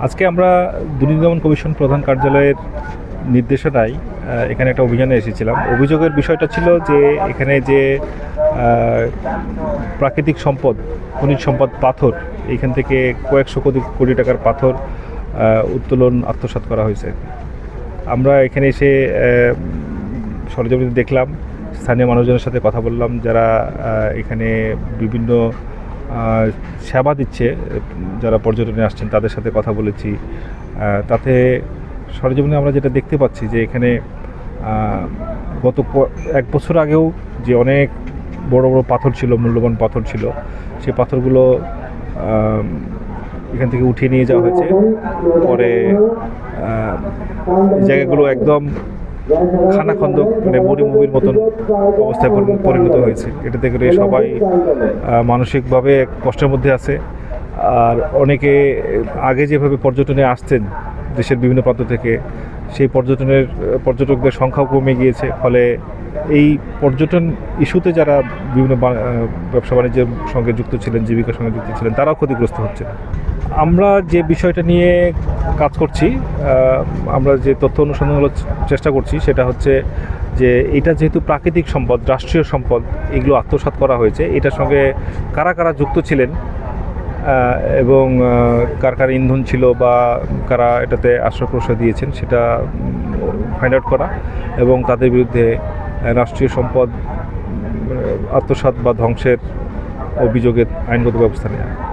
আজকে আমরা দুর্নীতি দমন কমিশন প্রধান কার্যালয়ের নির্দেশনায় এখানে একটা অভিযানে এসেছিলাম। অভিযোগের বিষয়টা ছিল যে এখানে যে প্রাকৃতিক সম্পদ, খনিজ সম্পদ পাথর, এইখান থেকে কয়েকশো কোটি টাকার পাথর উত্তোলন আত্মসাৎ করা হয়েছে। আমরা এখানে এসে সরেজমিনে দেখলাম, স্থানীয় মানুষজনের সাথে কথা বললাম, যারা এখানে বিভিন্ন সেবা দিচ্ছে, যারা পর্যটনে আসছেন তাদের সাথে কথা বলেছি। তাতে সরেজমিনে আমরা যেটা দেখতে পাচ্ছি যে এখানে গত এক বছর আগেও যে অনেক বড় বড় পাথর ছিল, মূল্যবান পাথর ছিল, সেই পাথরগুলো এখান থেকে উঠিয়ে নিয়ে যাওয়া হয়েছে। পরে জায়গাগুলো একদম খানাখন্দক, মানে মরুভূমির মতন অবস্থায় পরিণত হয়েছে। এটাতে করে সবাই মানসিকভাবে কষ্টের মধ্যে আছে। আর অনেকে আগে যেভাবে পর্যটনে আসতেন দেশের বিভিন্ন প্রান্ত থেকে, সেই পর্যটকদের সংখ্যাও কমে গিয়েছে। ফলে এই পর্যটন ইস্যুতে যারা বিভিন্ন ব্যবসা বাণিজ্যের সঙ্গে যুক্ত ছিলেন, জীবিকার সঙ্গে যুক্ত ছিলেন, তারাও ক্ষতিগ্রস্ত হচ্ছে। আমরা যে বিষয়টা নিয়ে কাজ করছি, আমরা যে তথ্য অনুসন্ধানের চেষ্টা করছি সেটা হচ্ছে যে এটা যেহেতু প্রাকৃতিক সম্পদ, রাষ্ট্রীয় সম্পদ, এগুলো আত্মসাৎ করা হয়েছে, এটার সঙ্গে কারা কারা যুক্ত ছিলেন এবং কার কার ইন্ধন ছিল বা কারা এটাতে আশ্রয় প্রশ্রয় দিয়েছেন সেটা ফাইন্ড আউট করা এবং তাদের বিরুদ্ধে রাষ্ট্রীয় সম্পদ আত্মসাৎ বা ধ্বংসের অভিযোগের আইনগত ব্যবস্থা নেওয়া।